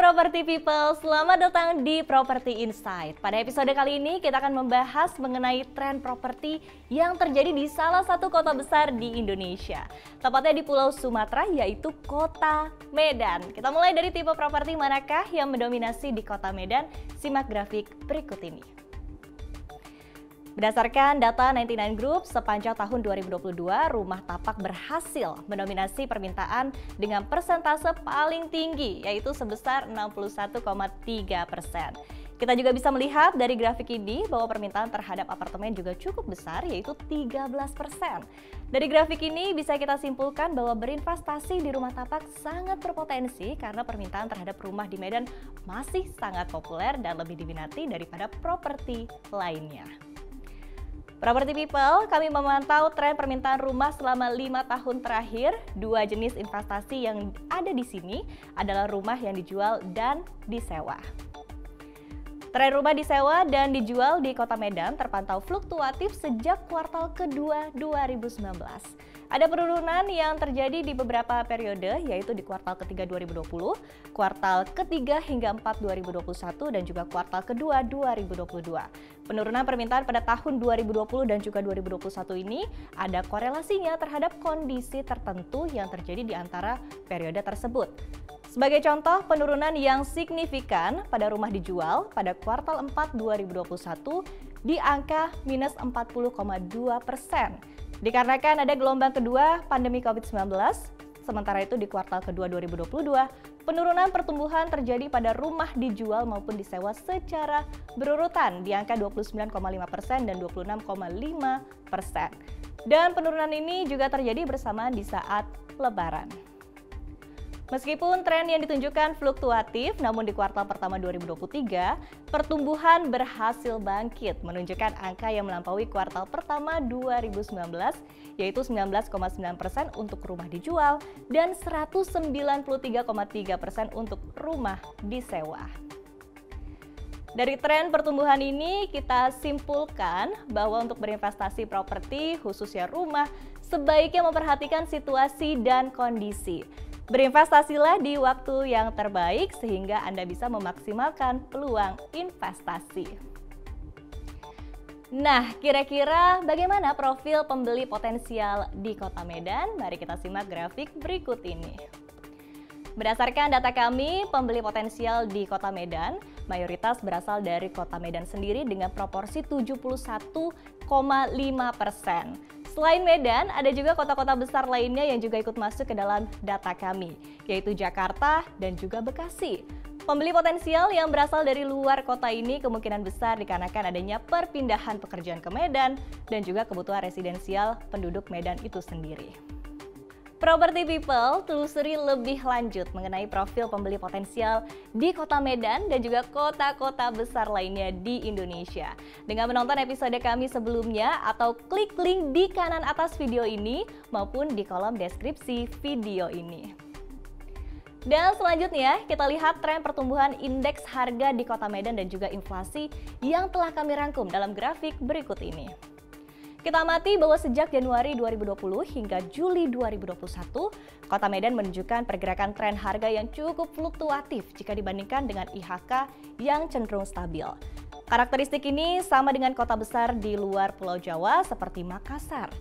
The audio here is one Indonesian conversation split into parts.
Property People, selamat datang di Property Insight. Pada episode kali ini kita akan membahas mengenai tren properti yang terjadi di salah satu kota besar di Indonesia. Tepatnya di Pulau Sumatera, yaitu Kota Medan. Kita mulai dari tipe properti manakah yang mendominasi di Kota Medan? Simak grafik berikut ini. Berdasarkan data 99 Group, sepanjang tahun 2022, rumah tapak berhasil mendominasi permintaan dengan persentase paling tinggi, yaitu sebesar 61,3%. Kita juga bisa melihat dari grafik ini bahwa permintaan terhadap apartemen juga cukup besar, yaitu 13%. Dari grafik ini bisa kita simpulkan bahwa berinvestasi di rumah tapak sangat berpotensi karena permintaan terhadap rumah di Medan masih sangat populer dan lebih diminati daripada properti lainnya. Property People, kami memantau tren permintaan rumah selama 5 tahun terakhir. Dua jenis investasi yang ada di sini adalah rumah yang dijual dan disewa. Tren rumah disewa dan dijual di Kota Medan terpantau fluktuatif sejak kuartal kedua 2019. Ada penurunan yang terjadi di beberapa periode, yaitu di kuartal ketiga 2020, kuartal ketiga hingga 4 2021, dan juga kuartal kedua 2022. Penurunan permintaan pada tahun 2020 dan juga 2021 ini ada korelasinya terhadap kondisi tertentu yang terjadi di antara periode tersebut. Sebagai contoh, penurunan yang signifikan pada rumah dijual pada kuartal 4 2021 di angka minus 40,2%. Dikarenakan ada gelombang kedua pandemi COVID-19, sementara itu di kuartal kedua 2022, penurunan pertumbuhan terjadi pada rumah dijual maupun disewa secara berurutan di angka 29,5% dan 26,5%. Dan penurunan ini juga terjadi bersamaan di saat Lebaran. Meskipun tren yang ditunjukkan fluktuatif, namun di kuartal pertama 2023, pertumbuhan berhasil bangkit, menunjukkan angka yang melampaui kuartal pertama 2019, yaitu 19,9% untuk rumah dijual dan 193,3% untuk rumah disewa. Dari tren pertumbuhan ini, kita simpulkan bahwa untuk berinvestasi properti, khususnya rumah, sebaiknya memperhatikan situasi dan kondisi. Berinvestasilah di waktu yang terbaik sehingga Anda bisa memaksimalkan peluang investasi. Nah, kira-kira bagaimana profil pembeli potensial di Kota Medan? Mari kita simak grafik berikut ini. Berdasarkan data kami, pembeli potensial di Kota Medan mayoritas berasal dari Kota Medan sendiri dengan proporsi 71,5%. Selain Medan, ada juga kota-kota besar lainnya yang juga ikut masuk ke dalam data kami, yaitu Jakarta dan juga Bekasi. Pembeli potensial yang berasal dari luar kota ini kemungkinan besar dikarenakan adanya perpindahan pekerjaan ke Medan dan juga kebutuhan residensial penduduk Medan itu sendiri. Property People, telusuri lebih lanjut mengenai profil pembeli potensial di Kota Medan dan juga kota-kota besar lainnya di Indonesia. Dengan menonton episode kami sebelumnya atau klik link di kanan atas video ini maupun di kolom deskripsi video ini. Dan selanjutnya kita lihat tren pertumbuhan indeks harga di Kota Medan dan juga inflasi yang telah kami rangkum dalam grafik berikut ini. Kita amati bahwa sejak Januari 2020 hingga Juli 2021, Kota Medan menunjukkan pergerakan tren harga yang cukup fluktuatif jika dibandingkan dengan IHK yang cenderung stabil. Karakteristik ini sama dengan kota besar di luar Pulau Jawa seperti Makassar.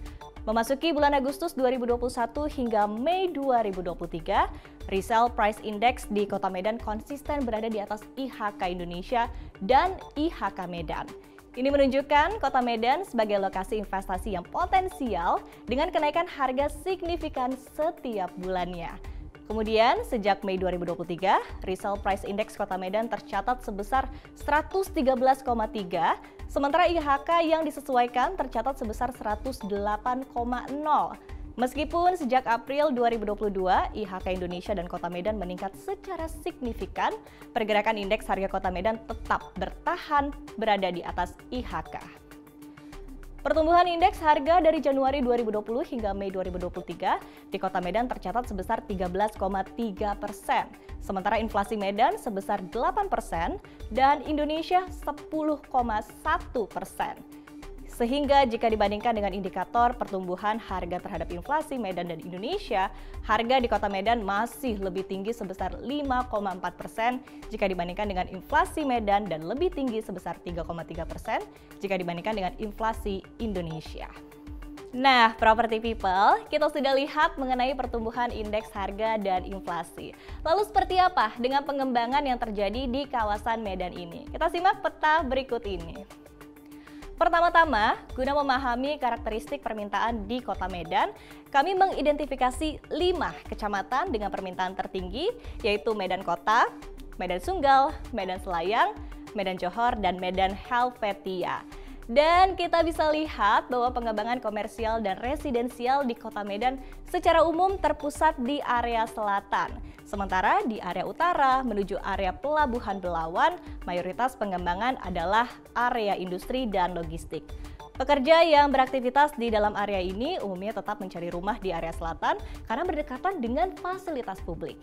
Memasuki bulan Agustus 2021 hingga Mei 2023, Resale Price Index di Kota Medan konsisten berada di atas IHK Indonesia dan IHK Medan. Ini menunjukkan Kota Medan sebagai lokasi investasi yang potensial dengan kenaikan harga signifikan setiap bulannya. Kemudian, sejak Mei 2023, Resale Price Index Kota Medan tercatat sebesar 113,3, sementara IHK yang disesuaikan tercatat sebesar 108,0. Meskipun sejak April 2022, IHK Indonesia dan Kota Medan meningkat secara signifikan, pergerakan indeks harga Kota Medan tetap bertahan berada di atas IHK. Pertumbuhan indeks harga dari Januari 2020 hingga Mei 2023 di Kota Medan tercatat sebesar 13,3%, sementara inflasi Medan sebesar 8% dan Indonesia 10,1%. Sehingga jika dibandingkan dengan indikator pertumbuhan harga terhadap inflasi Medan dan Indonesia, harga di Kota Medan masih lebih tinggi sebesar 5,4% jika dibandingkan dengan inflasi Medan dan lebih tinggi sebesar 3,3% jika dibandingkan dengan inflasi Indonesia. Nah, Property People, kita sudah lihat mengenai pertumbuhan indeks harga dan inflasi. Lalu seperti apa dengan pengembangan yang terjadi di kawasan Medan ini? Kita simak peta berikut ini. Pertama-tama, guna memahami karakteristik permintaan di Kota Medan, kami mengidentifikasi 5 kecamatan dengan permintaan tertinggi, yaitu Medan Kota, Medan Sunggal, Medan Selayang, Medan Johor, dan Medan Helvetia. Dan kita bisa lihat bahwa pengembangan komersial dan residensial di Kota Medan secara umum terpusat di area selatan. Sementara di area utara menuju area Pelabuhan Belawan, mayoritas pengembangan adalah area industri dan logistik. Pekerja yang beraktivitas di dalam area ini umumnya tetap mencari rumah di area selatan karena berdekatan dengan fasilitas publik.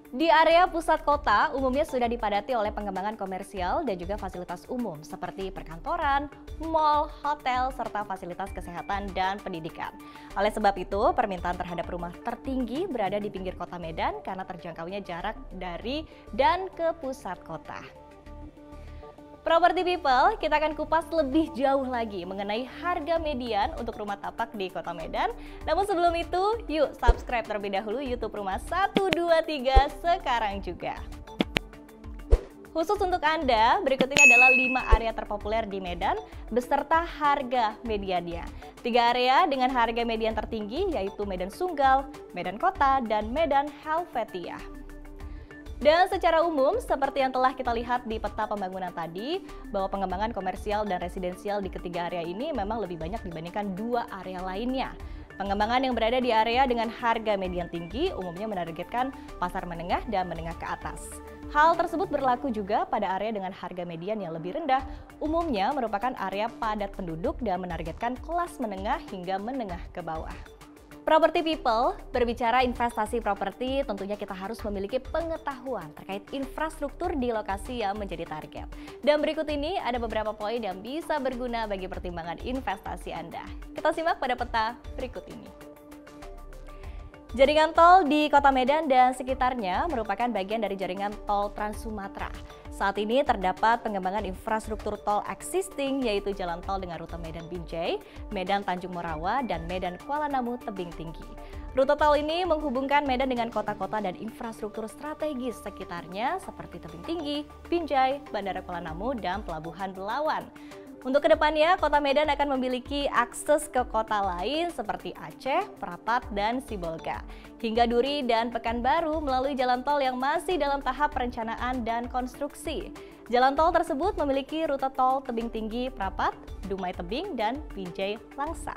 Di area pusat kota umumnya sudah dipadati oleh pengembangan komersial dan juga fasilitas umum seperti perkantoran, mal, hotel, serta fasilitas kesehatan dan pendidikan. Oleh sebab itu, permintaan terhadap rumah tertinggi berada di pinggir Kota Medan karena terjangkaunya jarak dari dan ke pusat kota. Property People, kita akan kupas lebih jauh lagi mengenai harga median untuk rumah tapak di Kota Medan. Namun sebelum itu, yuk subscribe terlebih dahulu YouTube Rumah 123 sekarang juga. Khusus untuk Anda, berikut ini adalah 5 area terpopuler di Medan beserta harga mediannya. 3 area dengan harga median tertinggi yaitu Medan Sunggal, Medan Kota, dan Medan Helvetia. Dan secara umum, seperti yang telah kita lihat di peta pembangunan tadi, bahwa pengembangan komersial dan residensial di ketiga area ini memang lebih banyak dibandingkan 2 area lainnya. Pengembangan yang berada di area dengan harga median tinggi umumnya menargetkan pasar menengah dan menengah ke atas. Hal tersebut berlaku juga pada area dengan harga median yang lebih rendah, umumnya merupakan area padat penduduk dan menargetkan kelas menengah hingga menengah ke bawah. Property People, berbicara investasi properti, tentunya kita harus memiliki pengetahuan terkait infrastruktur di lokasi yang menjadi target. Dan berikut ini ada beberapa poin yang bisa berguna bagi pertimbangan investasi Anda. Kita simak pada peta berikut ini. Jaringan tol di Kota Medan dan sekitarnya merupakan bagian dari jaringan tol Trans Sumatera. Saat ini terdapat pengembangan infrastruktur tol existing yaitu jalan tol dengan rute Medan Binjai, Medan Tanjung Morawa, dan Medan Kuala Namu Tebing Tinggi. Rute tol ini menghubungkan Medan dengan kota-kota dan infrastruktur strategis sekitarnya seperti Tebing Tinggi, Binjai, Bandara Kuala Namu, dan Pelabuhan Belawan. Untuk kedepannya, Kota Medan akan memiliki akses ke kota lain seperti Aceh, Prapat, dan Sibolga, hingga Duri dan Pekanbaru melalui jalan tol yang masih dalam tahap perencanaan dan konstruksi. Jalan tol tersebut memiliki rute tol Tebing Tinggi Prapat, Dumai Tebing, dan Binjai Langsa.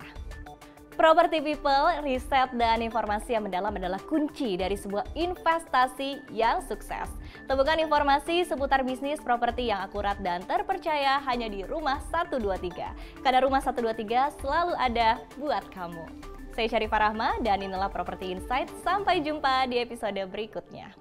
Property People, riset dan informasi yang mendalam adalah kunci dari sebuah investasi yang sukses. Temukan informasi seputar bisnis properti yang akurat dan terpercaya hanya di Rumah 123. Karena Rumah 123 selalu ada buat kamu. Saya Syarifah Rahma dan inilah Property Insight. Sampai jumpa di episode berikutnya.